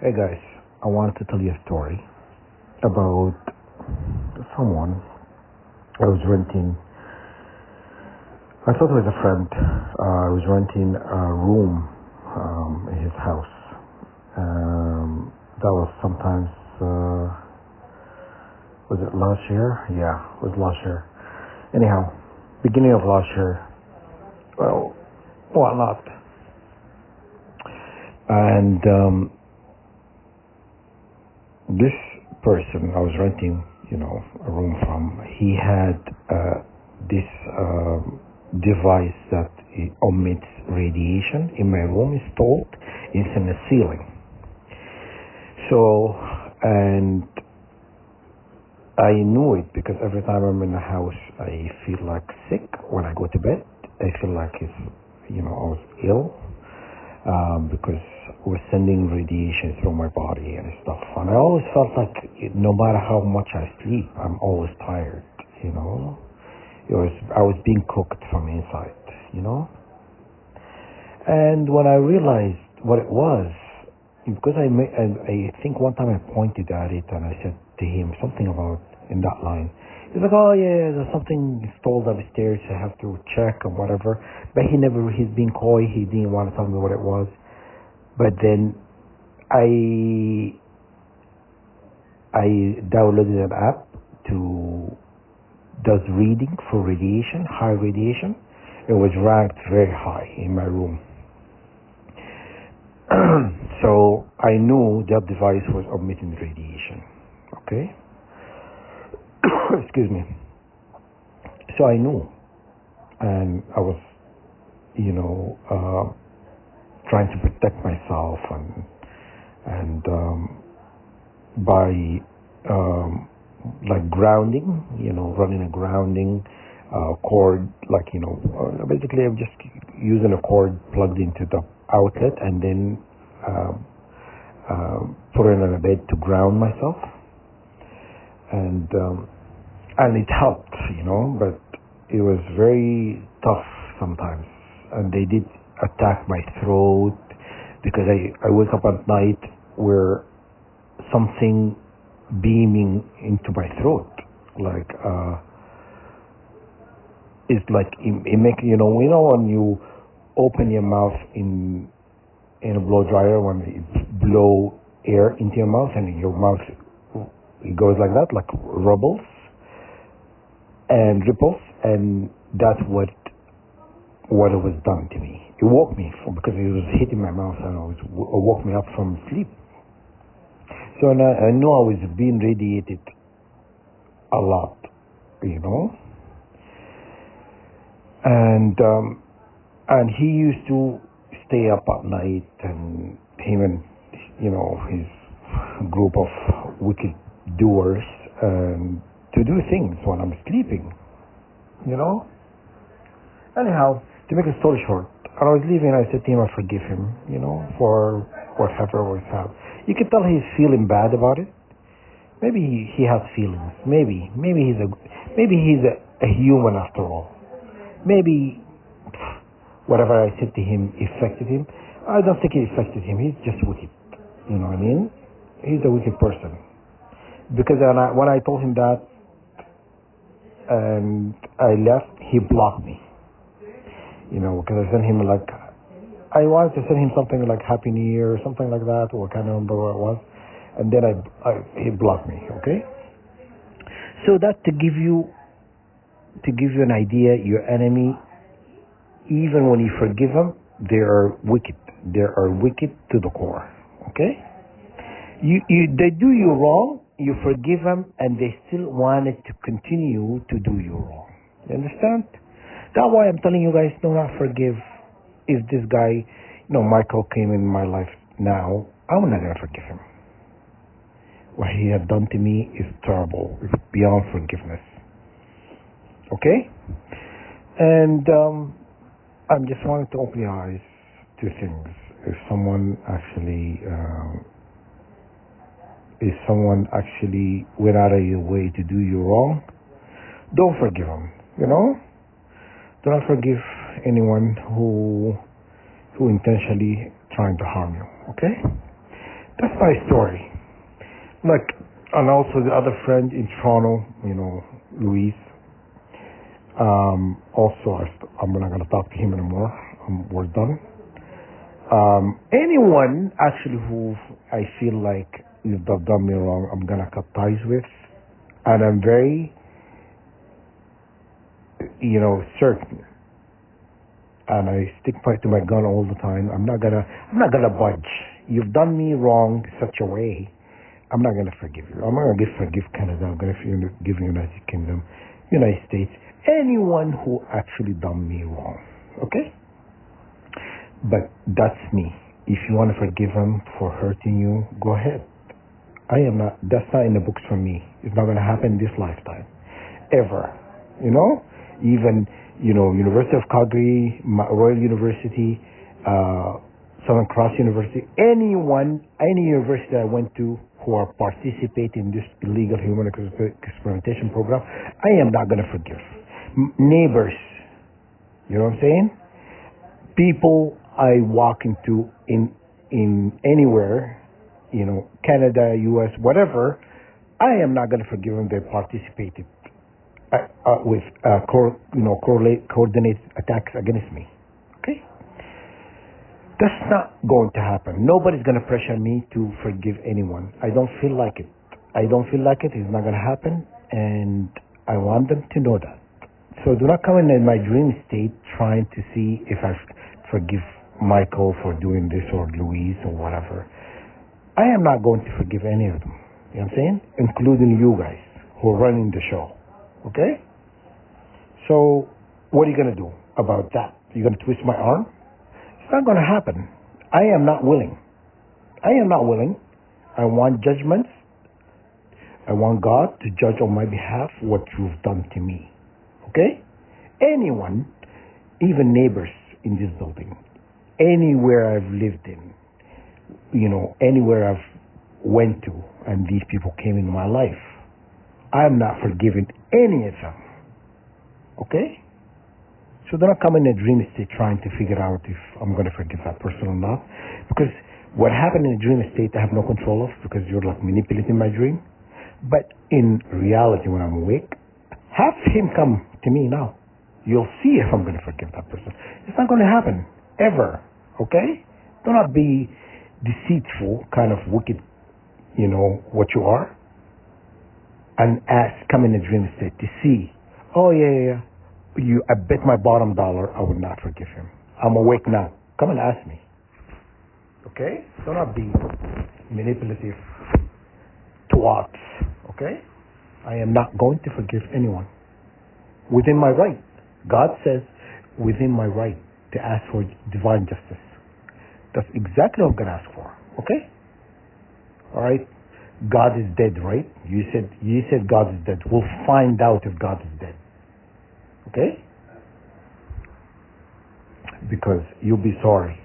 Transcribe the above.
Hey guys, I wanted to tell you a story about someone I was renting. I thought it was a friend. I was renting a room in his house. That was sometimes, was it last year? Yeah, it was last year. Anyhow, beginning of last year, well, whatnot. And this person I was renting, a room from, he had this device that emits radiation in my room installed. It's in the ceiling. So, and I knew it because every time I'm in the house, I feel like sick when I go to bed. I feel like I was ill because we're sending radiation through my body and stuff. And I always felt like no matter how much I sleep, I'm always tired. I was being cooked from inside. And when I realized what it was, because I think one time I pointed at it and I said to him something about in that line. He's like, oh yeah, there's something installed upstairs, I have to check or whatever. But he's being coy, he didn't want to tell me what it was. But then I downloaded an app does reading for radiation, high radiation. It was ranked very high in my room. So I knew that device was emitting radiation. Okay? Excuse me. So I knew. And I was, trying to protect myself and by like grounding, running a grounding cord, basically I'm just using a cord plugged into the outlet and then put it on a bed to ground myself, and it helped, but it was very tough sometimes, and they did attack my throat because I wake up at night where something beaming into my throat, it's like it make when you open your mouth in a blow dryer, when it blow air into your mouth and your mouth it goes like that, like rubbles and ripples, and that's what it was done to me. It woke me because it was hitting my mouth, and it woke me up from sleep. So I knew I was being radiated a lot, and he used to stay up at night, and him and his group of wicked doers to do things when I'm sleeping. Anyhow, to make a story short, when I was leaving, I said to him, I forgive him, for whatever was happened. You can tell he's feeling bad about it. Maybe he has feelings. Maybe he's a human after all. Maybe whatever I said to him affected him. I don't think it affected him. He's just wicked. You know what I mean? He's a wicked person. Because when I told him that and I left, he blocked me. Because I sent him I wanted to send him something like Happy New Year or something like that, or I can't remember what it was. And then he blocked me, okay? So that to give you an idea, your enemy, even when you forgive them, they are wicked. They are wicked to the core, okay? They do you wrong, you forgive them, and they still wanted to continue to do you wrong. You understand? That's why I'm telling you guys, do not forgive. If this guy, Michael came in my life now, I'm not going to forgive him. What he had done to me is terrible. It's beyond forgiveness. Okay? And I'm just wanting to open your eyes to things. If someone actually went out of your way to do you wrong, don't forgive them, Do not forgive anyone who intentionally trying to harm you, okay? That's my story. Like, and also the other friend in Toronto, Louise. Also, I'm not going to talk to him anymore. We're done. Anyone actually who I feel like you've done me wrong, I'm going to cut ties with. And I'm very, certain. And I stick to my gun all the time. I'm not gonna budge. You've done me wrong such a way. I'm not gonna forgive you. I'm not gonna forgive Canada. I'm gonna give the United Kingdom, United States, anyone who actually done me wrong. Okay? But that's me. If you want to forgive him for hurting you, go ahead. That's not in the books for me. It's not gonna happen this lifetime. Ever. Even, University of Calgary, Royal University, Southern Cross University, any university I went to who are participating in this illegal human experimentation program, I am not going to forgive. Neighbors, you know what I'm saying? People I walk into in anywhere, Canada, US, whatever, I am not going to forgive them. They participated with coordinated attacks against me. Okay? That's not going to happen. Nobody's going to pressure me to forgive anyone. I don't feel like it. It's not going to happen, and I want them to know that. So do not come in my dream state trying to see if I forgive Michael for doing this or Louise or whatever. I am not going to forgive any of them. You know what I'm saying? Including you guys who are running the show. Okay? So, what are you going to do about that? You're going to twist my arm? It's not going to happen. I am not willing. I want judgments. I want God to judge on my behalf what you've done to me. Okay? Anyone, even neighbors in this building, anywhere I've lived in, anywhere I've went to, and these people came into my life, I'm not forgiving any of them. Okay? So they're not coming in a dream state trying to figure out if I'm going to forgive that person or not. Because what happened in a dream state I have no control of because you're like manipulating my dream. But in reality, when I'm awake, have him come to me now. You'll see if I'm going to forgive that person. It's not going to happen. Ever. Okay? Do not be deceitful, kind of wicked, what you are. And come in a dream state to see, I bet my bottom dollar I would not forgive him. I'm awake now. Come and ask me. Okay? Do not be manipulative twats. Okay? I am not going to forgive anyone. Within my right. God says within my right to ask for divine justice. That's exactly what I'm going to ask for. Okay? All right? God is dead, right? You said God is dead. We'll find out if God is dead. Okay? Because you'll be sorry.